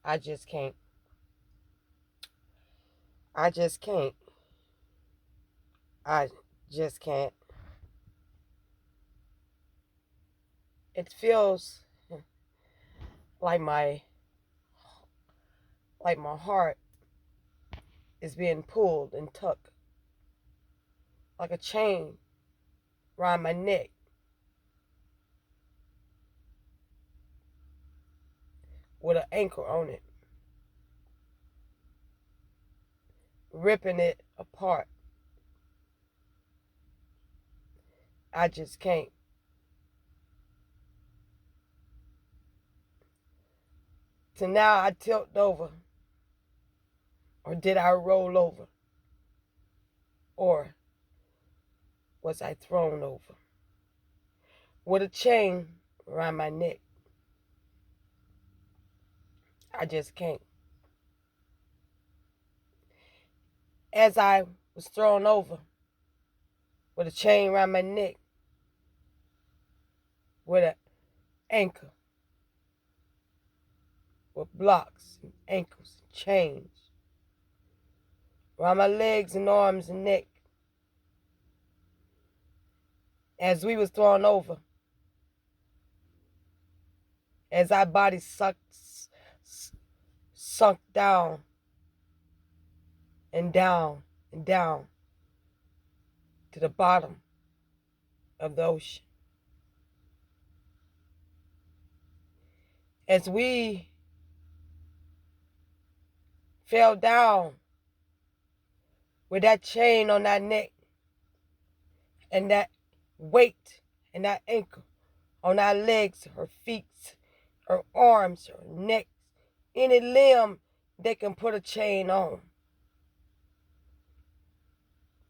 I just can't. I just can't. I just can't. It feels like my heart is being pulled and tucked like a chain around my neck, with an anchor on it, ripping it apart. I just can't. So now I tilt over, or did I roll over, or was I thrown over with a chain around my neck? I just can't. As I was thrown over with a chain around my neck, with an anchor, with blocks and ankles and chains around my legs and arms and neck, as we was thrown over, as our body sunk down and down and down to the bottom of the ocean. As we fell down with that chain on our neck and that weight and that anchor on our legs, her feet, her arms, her neck, any limb they can put a chain on.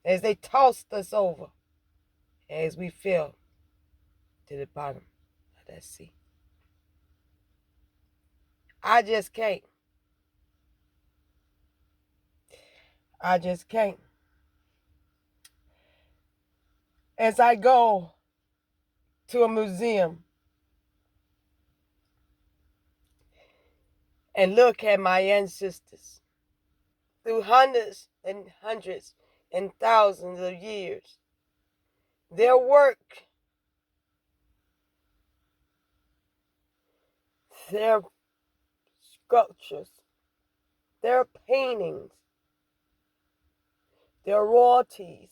As they tossed us over, as we fell to the bottom of that sea. I just can't. I just can't. As I go to a museum and look at my ancestors through hundreds and hundreds and thousands of years, their work, their sculptures, their paintings, their royalties,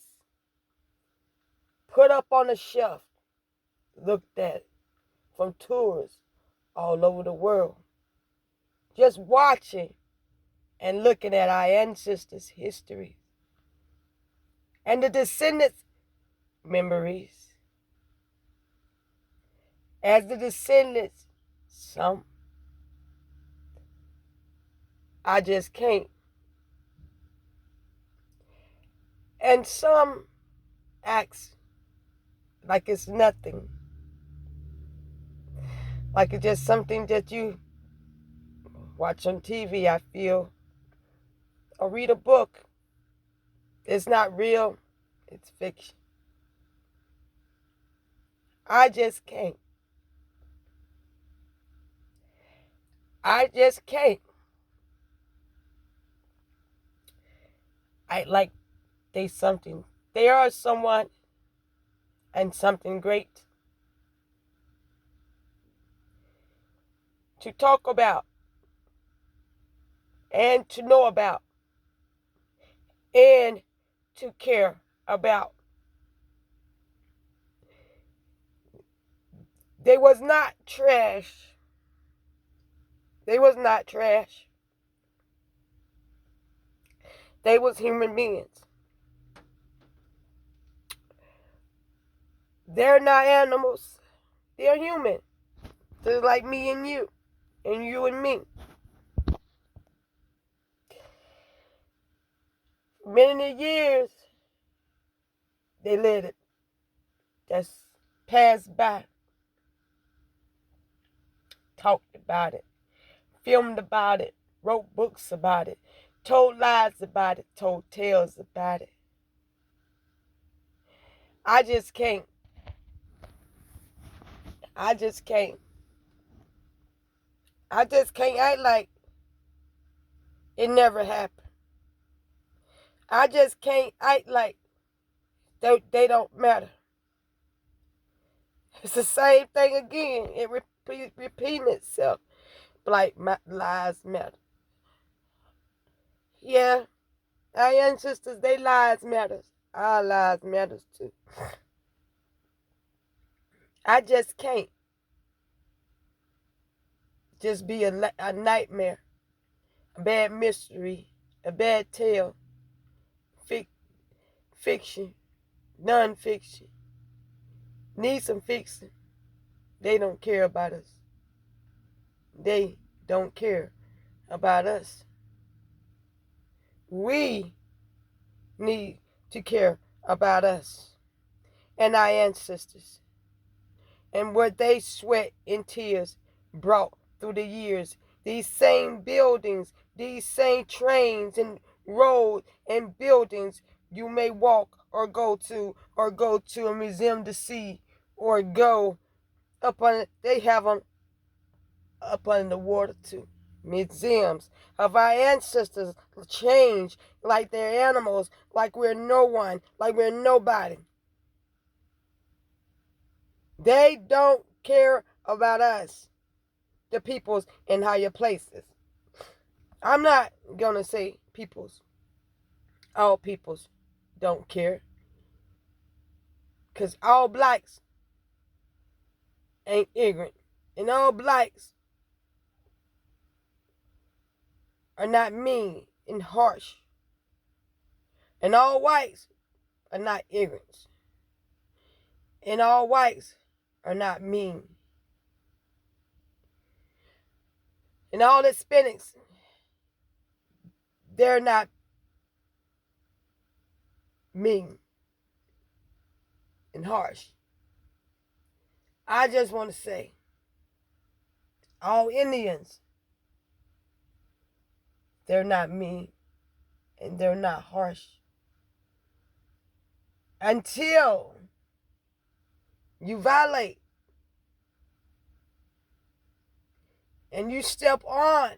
put up on a shelf, looked at from tourists all over the world, just watching and looking at our ancestors' history and the descendants' memories. As the descendants, some, I just can't. And some acts like it's nothing, like it's just something that you watch on TV, I feel, or read a book. It's not real, it's fiction. I just can't. I just can't. I like they something. They are someone and something great to talk about and to know about and to care about. They was not trash. They was not trash. They was human beings. They're not animals. They're human. They're like me and you and me. Many years they let it just pass by. Talked about it, filmed about it, wrote books about it, told lies about it, told tales about it. I just can't. I just can't. I just can't act like It never happened. I just can't act like they don't matter. It's the same thing again. It repeating itself. Black lives matter. Yeah, our ancestors, their lives matters. Our lives matters too. I just can't just be a nightmare, a bad mystery, a bad tale, fiction, non-fiction. Need some fixing. They don't care about us. They don't care about us. We need to care about us and our ancestors and what they sweat and tears brought through the years. These same buildings, these same trains and roads and buildings you may walk or go to a museum to see or go up on. They have them up under the water too. Museums of our ancestors change like they're animals, like we're no one, like we're nobody. They don't care about us, the peoples in higher places. I'm not gonna say peoples. All peoples don't care. Because all blacks ain't ignorant. And all blacks are not mean and harsh. And all whites are not ignorant. And all whites are not mean. And all Hispanics, they're not mean and harsh. I just want to say, all Indians, they're not mean and they're not harsh. Until you violate and you step on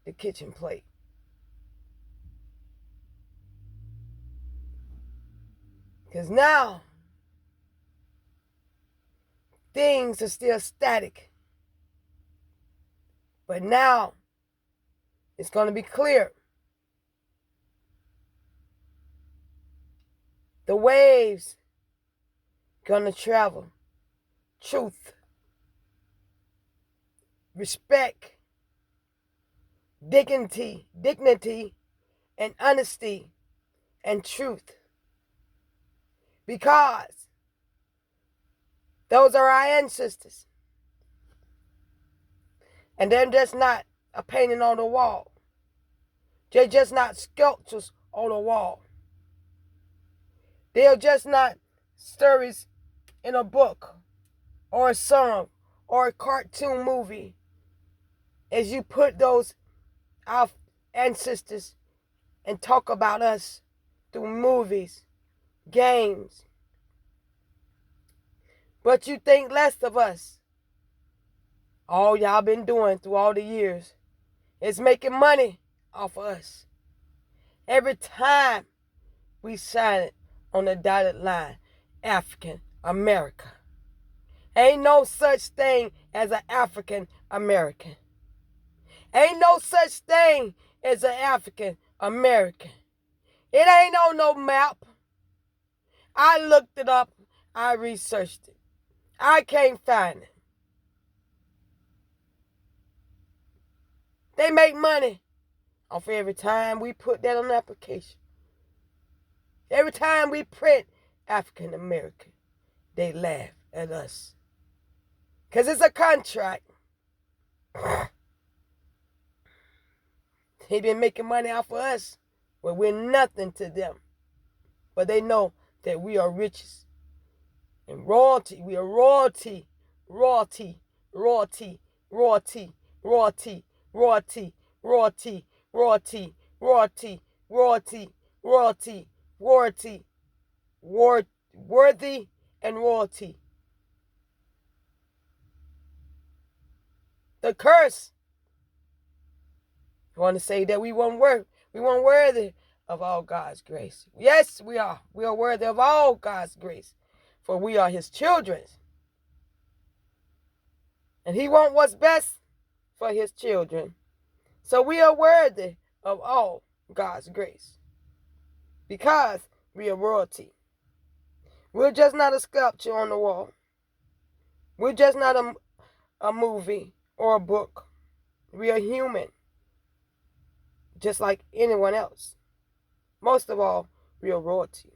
the kitchen plate. Because now things are still static. But now it's going to be clear. The waves going to travel. Truth, respect, dignity, and honesty and truth. Because those are our ancestors. And they're just not a painting on the wall. They're just not sculptures on the wall. They're just not stories in a book or a song or a cartoon movie. As you put those our ancestors and talk about us through movies, games. But you think less of us. All y'all been doing through all the years is making money off of us. Every time we sign it on the dotted line, African America. Ain't no such thing as an African American. Ain't no such thing as an African American. It ain't on no map. I looked it up. I researched it. I can't find it. They make money off every time we put that on an application. Every time we print African American, they laugh at us. Because it's a contract. They been making money off of us, but we're nothing to them. But they know that we are riches and royalty. We are royalty, royalty, royalty, royalty, royalty, royalty, royalty, royalty, royalty, royalty, royalty, royalty, worthy, and royalty. the curse. I want to say that we weren't worthy of all God's grace. Yes, we are. We are worthy of all God's grace, for we are his children. And he wants what's best for his children. So we are worthy of all God's grace because we are royalty. We're just not a sculpture on the wall. We're just not a movie or a book. We are human, just like anyone else. Most of all, we are royalty.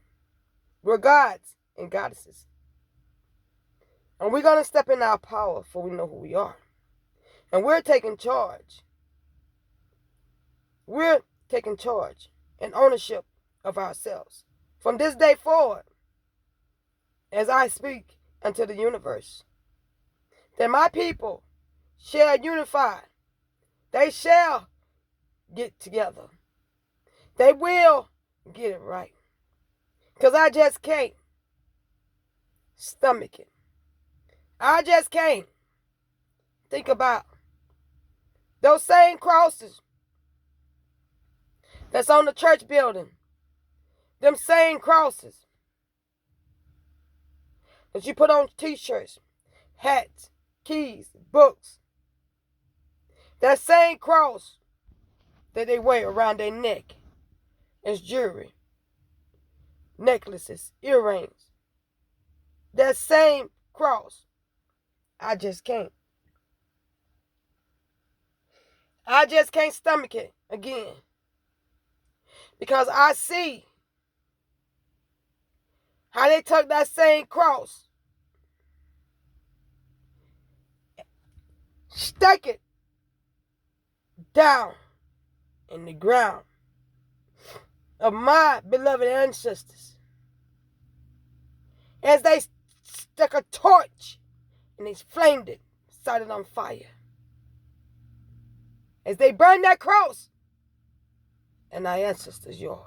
We're gods and goddesses. And we're going to step in our power, for we know who we are. And we're taking charge. We're taking charge and ownership of ourselves. From this day forward, as I speak unto the universe, that my people shall unify. They shall get together. They will get it right. Because I just can't stomach it. I just can't think about those same crosses that's on the church building. Them same crosses that you put on t-shirts, hats, keys, books. That same cross that they wear around their neck as jewelry, necklaces, earrings. That same cross. I just can't. I just can't stomach it again. Because I see how they took that same cross, stuck it down in the ground of my beloved ancestors. As they stuck a torch and they flamed it, set it on fire. As they burned that cross, and our ancestors yours.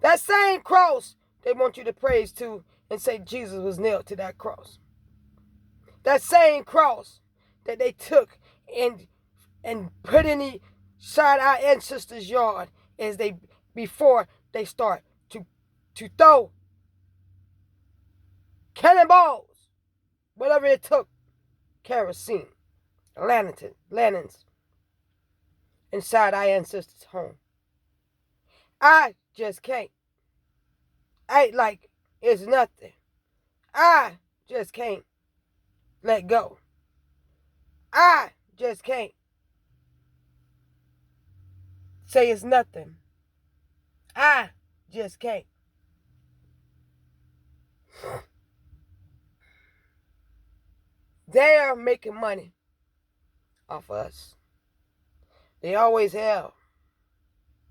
That same cross they want you to praise to and say Jesus was nailed to that cross. That same cross that they took and put inside our ancestors' yard as they before they start to throw cannonballs, whatever it took, kerosene, lanterns inside our ancestors' home. I just can't. Act like it's nothing. I just can't let go. I just can't say it's nothing. I just can't. They're making money off of us. They always have.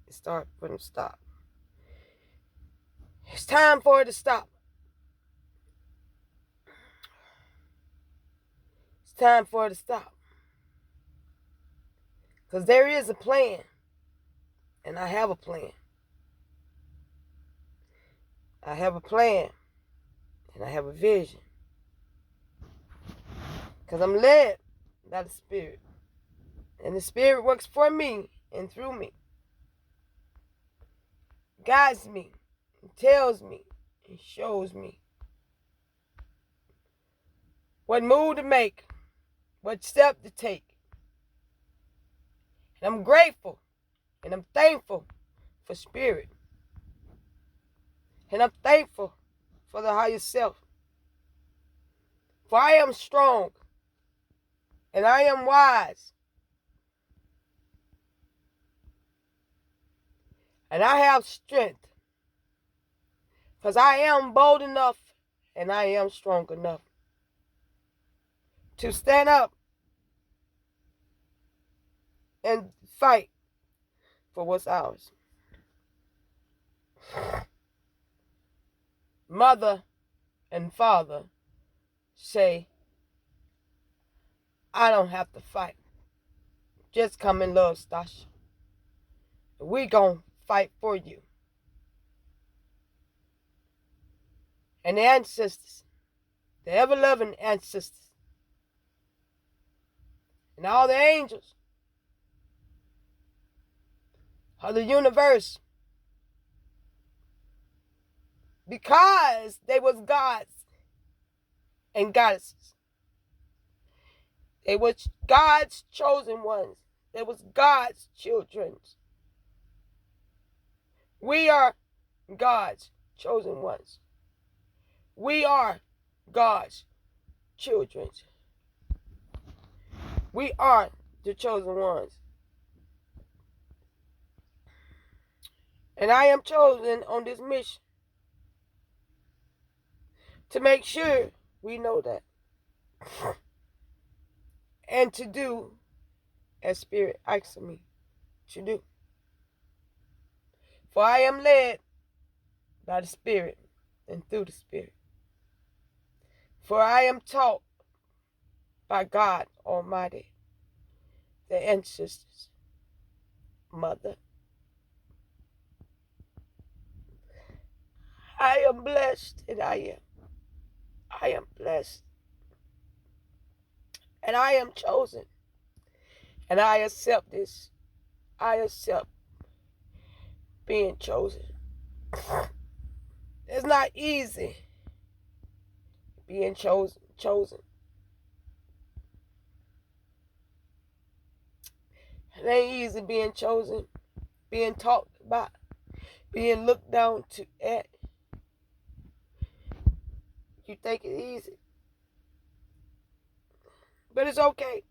It's time for them to stop. It's time for it to stop. It's time for it to stop. Because there is a plan. And I have a plan. I have a plan. And I have a vision. Because I'm led by the Spirit. And the Spirit works for me and through me. Guides me. And tells me. And shows me. What move to make. What step to take. And I'm grateful. And I'm thankful for Spirit. And I'm thankful for the higher self. For I am strong. And I am wise. And I have strength. Because I am bold enough and I am strong enough to stand up and fight for what's ours. Mother and father say, I don't have to fight. Just come and love Stasha. We gonna fight for you. And the ancestors, the ever-loving ancestors, and all the angels of the universe, because they was gods and goddesses. They was God's chosen ones. They was God's children. We are God's chosen ones. We are God's children. We are the chosen ones. And I am chosen on this mission to make sure we know that. And to do as Spirit asks of me to do. For I am led by the Spirit and through the Spirit. For I am taught by God Almighty, the ancestors, Mother. I am blessed, and I am. I am blessed. And I am chosen. And I accept this. I accept being chosen. It's not easy being chosen. It ain't easy being chosen, being talked about, being looked down to at. You think it's easy. But it's okay.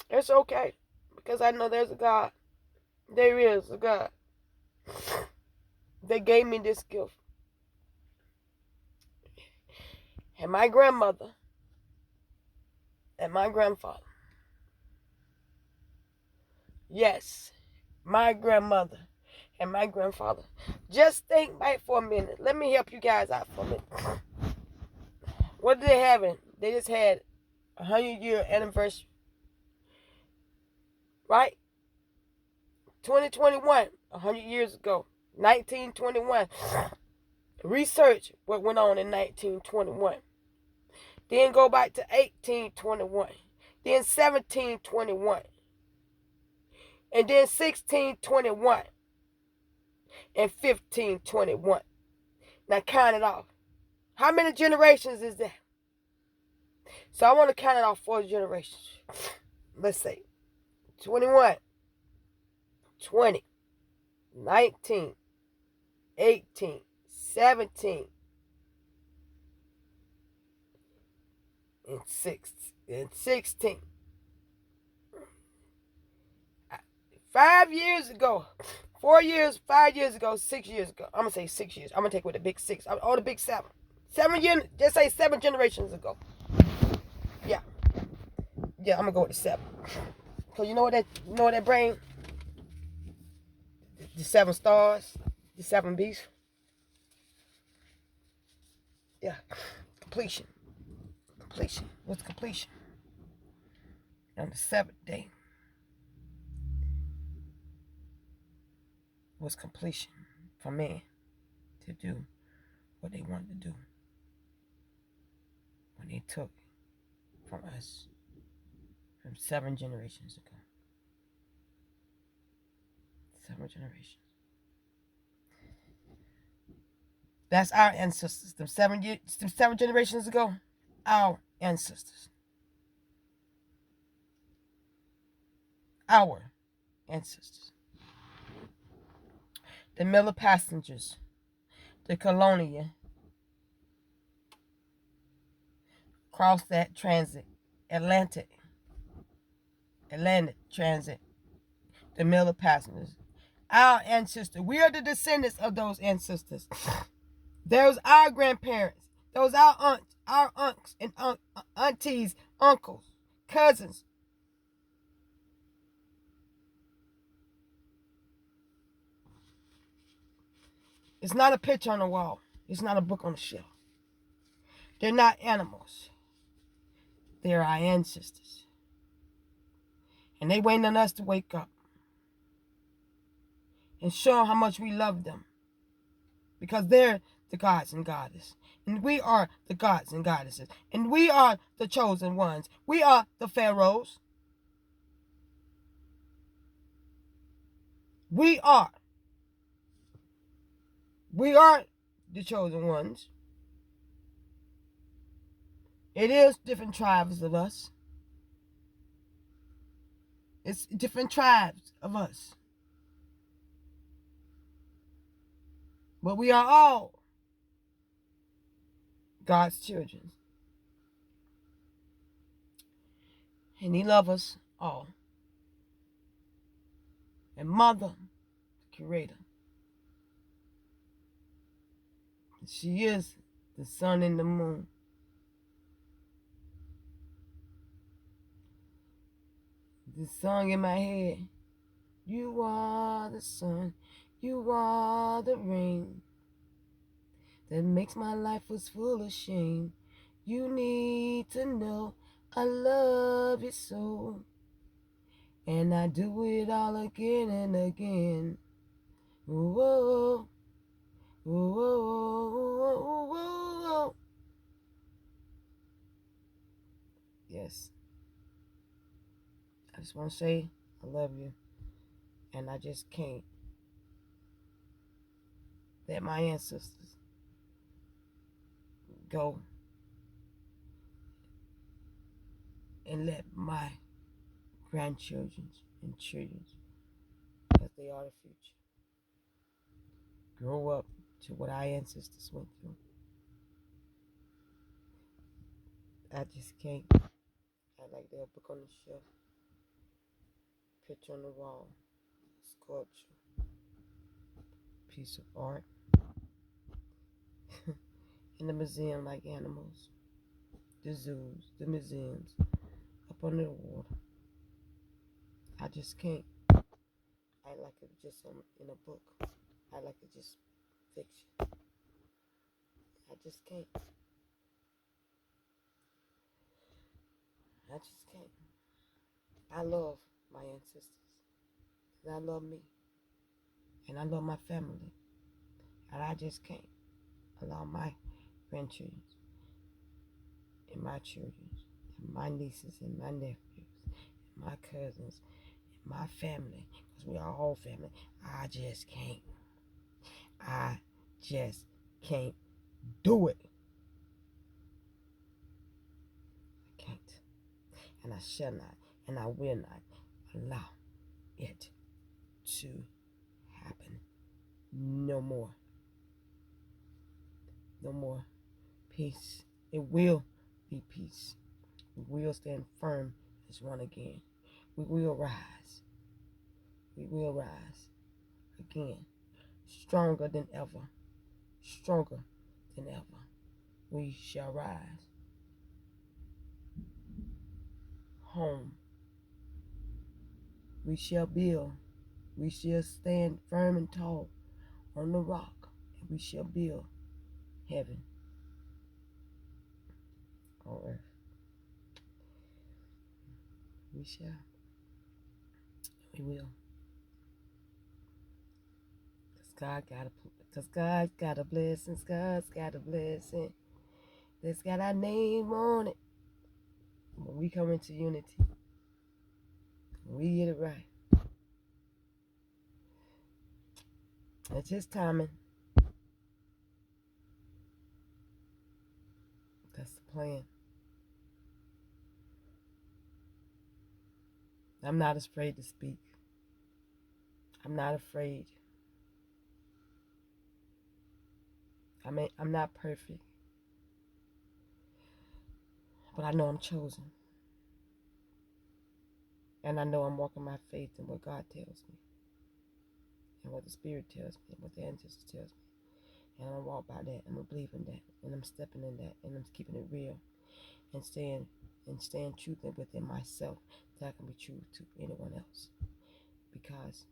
It's okay. Because I know there's a God. There is a God. They gave me this gift. And my grandmother and my grandfather. Yes, my grandmother and my grandfather. Just think back for a minute. Let me help you guys out for a minute. What did they have? They just had a 100-year anniversary. Right? 2021, 100 years ago. 1921. Research what went on in 1921. Then go back to 1821. Then 1721. And then 1621. And 1521. Now count it off. How many generations is that? So I want to count it off 4 generations. Let's say 21, 20, 19, 18, 17, and 16. 5 years ago, 4 years, 5 years ago, 6 years ago. I'm going to say 6 years. I'm going to take with the big 6. Or the big 7. 7 years, just say 7 generations ago. Yeah. Yeah, I'm going to go with the 7. Because you know what that bring? The 7 stars, the 7 beasts. Yeah. Completion. Completion. What's completion? On the 7th day was completion for man to do what they wanted to do when they took from us from 7 generations ago. 7 generations. That's our ancestors. Them 7 generations ago, our ancestors. Our ancestors. The Miller passengers, the colonial, crossed that Atlantic transit, the Miller passengers. Our ancestors. We are the descendants of those ancestors. Those our grandparents. Those our aunts and aunties, uncles, cousins. It's not a picture on the wall. It's not a book on the shelf. They're not animals. They're our ancestors. And they waiting on us to wake up and show how much we love them. Because they're the gods and goddesses. And we are the gods and goddesses. And we are the chosen ones. We are the pharaohs. We are. We are the chosen ones. It is different tribes of us. It's different tribes of us. But we are all God's children. And He loves us all. And Mother, the Creator, she is the sun and the moon. The song in my head. You are the sun. You are the rain that makes my life was full of shame. You need to know I love you so. And I do it all again and again. Whoa, whoa, whoa, whoa, whoa. Yes. I just want to say I love you. And I just can't let my ancestors go and let my grandchildren and children, because they are the future, grow up to what our ancestors went through. I just can't. I like that book on the shelf, picture on the wall, sculpture, piece of art, in the museum like animals, the zoos, the museums, up under the water. I just can't. I like it just in a book. I like it just fiction. I just can't. I just can't. I love my ancestors. And I love me. And I love my family. And I just can't allow my grandchildren and my children and my nieces and my nephews and my cousins and my family, because we are all family. I just can't. I just can't do it. I can't. And I shall not. And I will not allow it to happen. No more. No more. Peace. It will be peace. We will stand firm as one again. We will rise. We will rise again. Stronger than ever. Stronger than ever. We shall rise. Home. We shall build. We shall stand firm and tall on the rock. And we shall build heaven on earth. We shall. We will. Because God got a blessing. God's got a blessing. That's got our name on it. When we come into unity, we get it right. It's His timing. That's the plan. I'm not afraid to speak. I'm not afraid. I'm not perfect. But I know I'm chosen. And I know I'm walking my faith in what God tells me. And what the Spirit tells me. And what the ancestors tells me. And I'm going to walk by that. I'm going to believe in that. And I'm stepping in that. And I'm keeping it real. And staying true within myself. That I can be true to anyone else. Because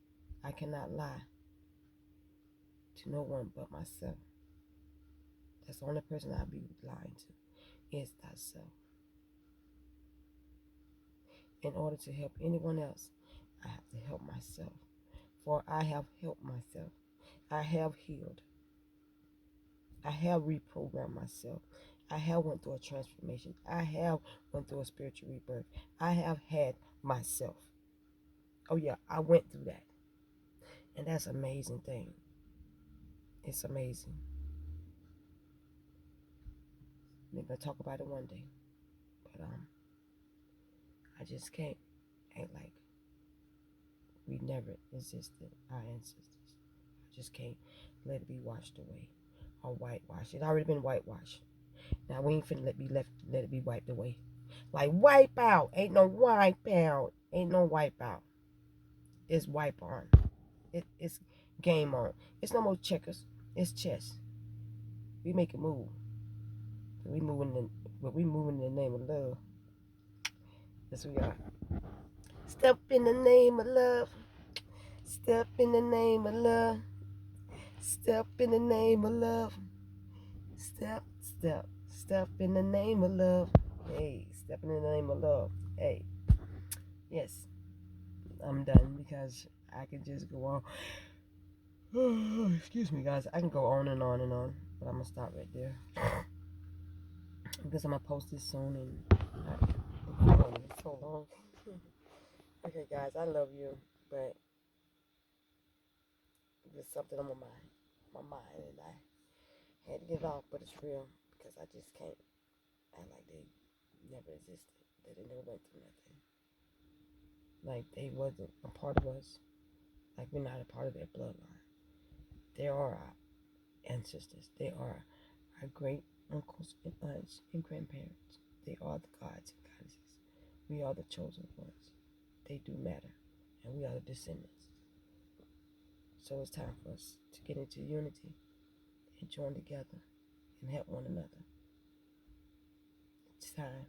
I cannot lie to no one but myself. That's the only person I'll be lying to, is thyself. In order to help anyone else, I have to help myself. For I have helped myself. I have healed. I have reprogrammed myself. I have went through a transformation. I have went through a spiritual rebirth. I have had myself. Oh yeah, I went through that. And that's an amazing thing. It's amazing. We're gonna talk about it one day. But I just can't act like we never existed, our ancestors. I just can't let it be washed away or whitewashed. It's already been whitewashed. Now we ain't finna let it be wiped away. Like wipe out. Ain't no wipe out. Ain't no wipe out. It's wipe on. It's game on. It's no more checkers. It's chess. We make it move. We moving in the name of love. Yes we are. Step in the name of love. Step in the name of love. Step in the name of love. Step in the name of love. Hey, step in the name of love. Hey, yes, I'm done because I can just go on. Excuse me, guys. I can go on and on and on, but I'm gonna stop right there because I'm gonna post this soon and I've been on it so long. Okay, guys, I love you, but there's something on my mind, and I had to get it off, but it's real because I just can't act like they never existed, that they never went through nothing, like they wasn't a part of us, like we're not a part of their bloodline. They are our ancestors. They are our great uncles and aunts and grandparents. They are the gods and goddesses. We are the chosen ones. They do matter, and we are the descendants. So it's time for us to get into unity and join together and help one another. It's time.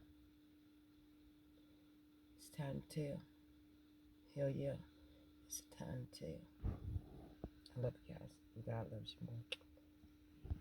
It's time to tell. Hell yeah. It's time to tell. I love you guys. God loves you more.